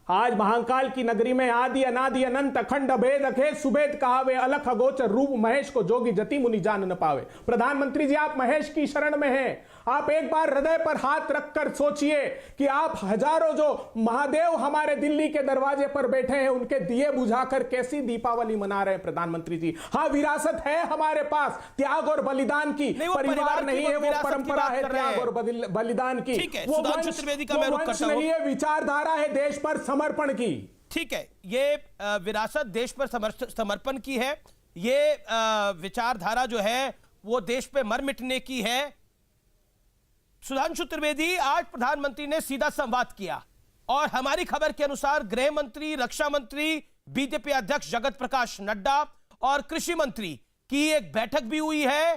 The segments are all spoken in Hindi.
आज महाकाल की नगरी में आदि अनादि अनंत अखंड अभेद अखेद सुभेद कहावे अलख अगोचर रूप महेश को जोगी जति मुनि जान न पावे। प्रधानमंत्री जी, आप महेश की शरण में हैं। आप एक बार हृदय पर हाथ रखकर सोचिए कि आप हजारों जो महादेव हमारे दिल्ली के दरवाजे पर बैठे हैं उनके दिए बुझाकर कैसी दीपावली मना रहे हैं प्रधानमंत्री जी। हाँ, विरासत है हमारे पास त्याग और बलिदान की, परिवार नहीं है, वो परंपरा है त्याग और बलिदान की। वो वंश नहीं है, विचारधारा है देश पर समर्पण की। ठीक है, ये विरासत देश पर समर्पण की है, ये विचारधारा जो है वो देश पे मर मिटने की है। सुधांशु त्रिवेदी, आज प्रधानमंत्री ने सीधा संवाद किया और हमारी खबर के अनुसार गृह मंत्री, रक्षा मंत्री, बीजेपी अध्यक्ष जगत प्रकाश नड्डा और कृषि मंत्री की एक बैठक भी हुई है।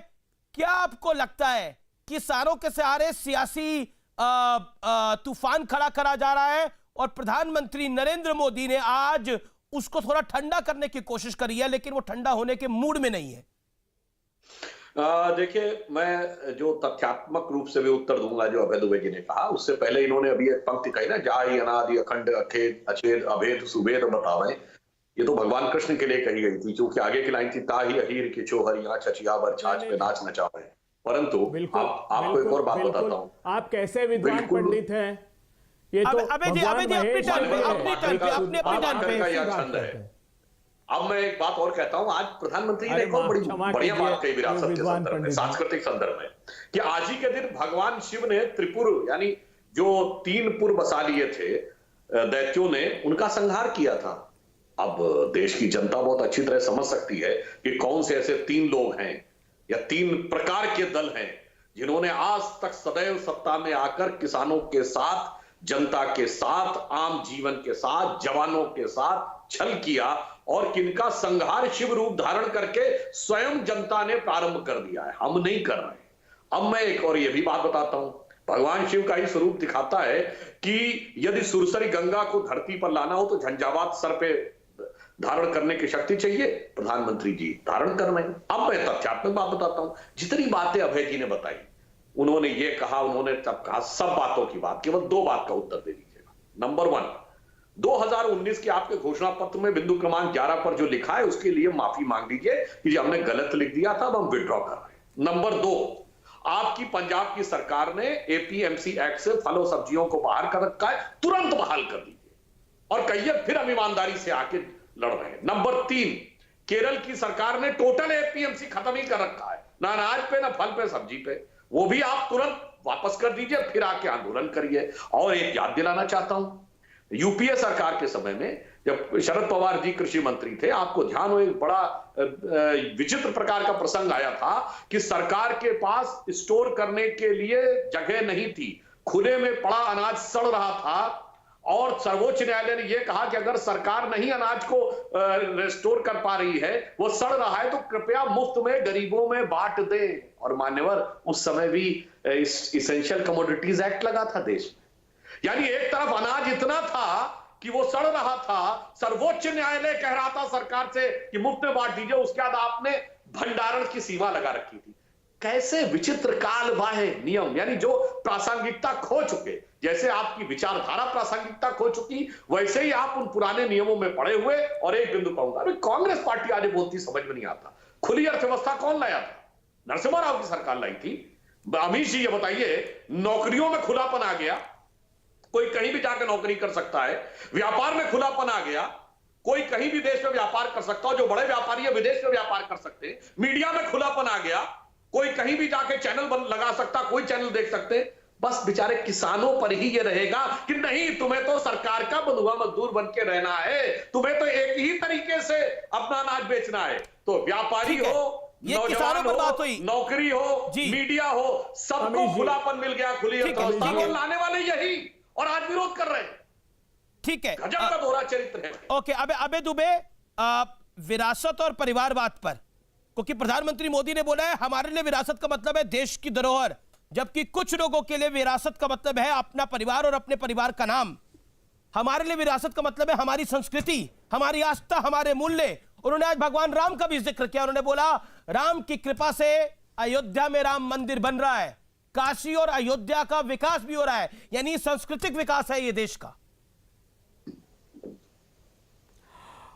क्या आपको लगता है किसानों के सहारे सियासी तूफान खड़ा करा जा रहा है और प्रधानमंत्री नरेंद्र मोदी ने आज उसको थोड़ा ठंडा करने की कोशिश करी है, लेकिन वो ठंडा होने के मूड में नहीं है? देखिए, मैं जो तथ्यात्मक रूप से भी उत्तर दूंगा जो अभय दुबे जी ने कहा, उससे पहले इन्होंने अभी एक पंक्ति कही ना, जाहि अनादि अखंड अखेद अछेद अभेद सुभेद बतावे। ये तो भगवान कृष्ण के लिए कही गई थी, क्योंकि आगे की लाइन थी, ताहि अहीर के चोहरिया छचिया बर छाछ पे नाच नचावे। परंतु आपको एक और बात बताता हूं, आप कैसे विद्वान पंडित हैं। ये तो अपने छंद है। अब मैं एक बात और कहता हूं, आज प्रधानमंत्री ने एक और बड़ी बढ़िया बात कही विरासत के संदर्भ में, सांस्कृतिक संदर्भ में, कि आज ही के दिन भगवान शिव ने त्रिपुर यानी जो 3 पुर बसा लिए थे दैत्यों ने, उनका संहार किया था। अब देश की जनता बहुत अच्छी तरह समझ सकती है कि कौन से ऐसे 3 लोग हैं या 3 प्रकार के दल हैं जिन्होंने आज तक सदैव सत्ता में आकर किसानों के साथ, जनता के साथ, आम जीवन के साथ, जवानों के साथ छल किया और किनका संहार शिव रूप धारण करके स्वयं जनता ने प्रारंभ कर दिया है। हम नहीं कर रहे हैं। अब मैं एक और ये भी बात बताता हूं, भगवान शिव का ही स्वरूप दिखाता है कि यदि सुरसरी गंगा को धरती पर लाना हो तो झंझावात सर पे धारण करने की शक्ति चाहिए, प्रधानमंत्री जी धारण कर रहे हैं। अब मैं तथ्यात्मक बात बताता हूं, जितनी बातें अभय जी ने बताई, उन्होंने ये कहा, उन्होंने तब कहा, सब बातों की बात, केवल 2 बात का उत्तर दे दीजिएगा। नंबर 1, 2019 के आपके घोषणा पत्र में बिंदु क्रमांक 11 पर जो लिखा है उसके लिए माफी मांग लीजिए कि हमने गलत लिख दिया था, अब हम विड्रॉ कर रहे हैं। नंबर 2, आपकी पंजाब की सरकार ने एपीएमसी एक्ट से फलों सब्जियों को बाहर कर रखा है, तुरंत बहाल कर दीजिए और कहिए फिर हम ईमानदारी से आके लड़ रहे हैं। नंबर 3, केरल की सरकार ने टोटल एपीएमसी खत्म ही कर रखा है, ना अनाज पे ना फल पे सब्जी पे, वो भी आप तुरंत वापस कर दीजिए, फिर आके आंदोलन करिए। और एक याद दिलाना चाहता हूं, यूपीए सरकार के समय में जब शरद पवार जी कृषि मंत्री थे, आपको ध्यान हो, एक बड़ा विचित्र प्रकार का प्रसंग आया था कि सरकार के पास स्टोर करने के लिए जगह नहीं थी, खुले में पड़ा अनाज सड़ रहा था और सर्वोच्च न्यायालय ने यह कहा कि अगर सरकार नहीं अनाज को रिस्टोर कर पा रही है, वो सड़ रहा है, तो कृपया मुफ्त में गरीबों में बांट दे। और मान्यवर, उस समय भी इसेंशियल कमोडिटीज एक्ट लगा था देश में, यानी एक तरफ अनाज इतना था कि वो सड़ रहा था, सर्वोच्च न्यायालय कह रहा था सरकार से कि मुफ्त में बांट दीजिए, उसके बाद आपने भंडारण की सीमा लगा रखी थी। कैसे विचित्र काल बाह्य नियम, यानी जो प्रासंगिकता खो चुके, जैसे आपकी विचारधारा प्रासंगिकता खो चुकी, वैसे ही आप उन पुराने नियमों में पड़े हुए। और एक बिंदु कहूंगा, कांग्रेस पार्टी आज बोलती समझ में नहीं आता, खुली अर्थव्यवस्था कौन लाया था? नरसिम्हा राव की सरकार लाई थी। अमीश जी ये बताइए, नौकरियों में खुलापन आ गया, कोई कहीं भी जाकर नौकरी कर सकता है, व्यापार में खुलापन आ गया, कोई कहीं भी देश में व्यापार कर सकता है, जो बड़े व्यापारी है विदेश में व्यापार कर सकते हैं, मीडिया में खुलापन आ गया, कोई कहीं भी जाके चैनल लगा सकता, कोई चैनल देख सकते। बस बेचारे किसानों पर ही ये रहेगा कि नहीं, तुम्हें तो सरकार का बंधुआ मजदूर बन के रहना है, तुम्हें तो एक ही तरीके से अपना अनाज बेचना है। तो व्यापारी हो, नौजवान हो, नौकरी हो, मीडिया हो, सबको खुलापन मिल गया, खुली अर्थव्यवस्था को लाने वाले यही, और आज विरोध कर रहे हैं। ठीक है, गजब का दोहरा चरित्र है। ओके, अबे दुबे, विरासत और परिवारवाद पर, क्योंकि प्रधानमंत्री मोदी ने बोला है हमारे लिए विरासत का मतलब है देश की धरोहर, जबकि कुछ लोगों के लिए विरासत का मतलब है अपना परिवार और अपने परिवार का नाम। हमारे लिए विरासत का मतलब है हमारी संस्कृति, हमारी आस्था, हमारे मूल्य। उन्होंने आज भगवान राम का भी जिक्र किया, उन्होंने बोला राम की कृपा से अयोध्या में राम मंदिर बन रहा है, काशी और अयोध्या का विकास भी हो रहा है, यानी सांस्कृतिक विकास है ये देश का।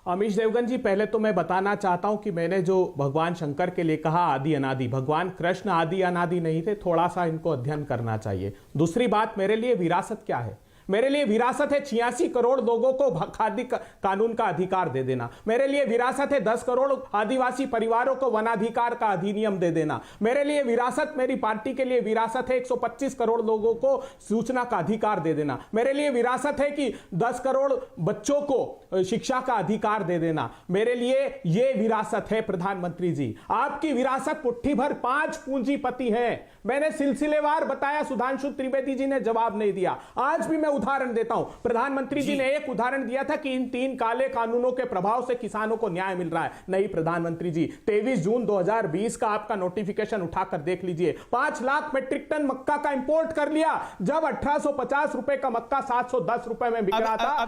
अमीश देवगन जी, पहले तो मैं बताना चाहता हूं कि मैंने जो भगवान शंकर के लिए कहा आदि अनादि, भगवान कृष्ण आदि अनादि नहीं थे, थोड़ा सा इनको अध्ययन करना चाहिए। दूसरी बात, मेरे लिए विरासत क्या है? मेरे लिए विरासत है 86 करोड़ लोगों को खाद्य कानून का अधिकार दे देना। मेरे लिए विरासत है 10 करोड़ आदिवासी परिवारों को वनाधिकार का अधिनियम दे देना। मेरे लिए विरासत, मेरी पार्टी के लिए विरासत है 125 करोड़ लोगों को सूचना का अधिकार दे देना। मेरे लिए विरासत है कि 10 करोड़ बच्चों को शिक्षा का अधिकार दे देना। मेरे लिए यह विरासत है प्रधानमंत्री जी। आपकी विरासत मुट्ठी भर 5 पूंजीपति है। मैंने सिलसिलेवार बताया, सुधांशु त्रिवेदी जी ने जवाब नहीं दिया। आज भी मैं उदाहरण देता हूं। प्रधानमंत्री जी ने एक उदाहरण दिया था कि इन 3 काले कानूनों के प्रभाव से किसानों को न्याय मिल रहा है। नहीं प्रधानमंत्री जी, 23 जून 2020 का आपका नोटिफिकेशन उठाकर देख लीजिए। 5 लाख मेट्रिक टन मक्का का इंपोर्ट कर लिया, जब 1850 रुपए का मक्का 710 रुपए में बिक रहा था।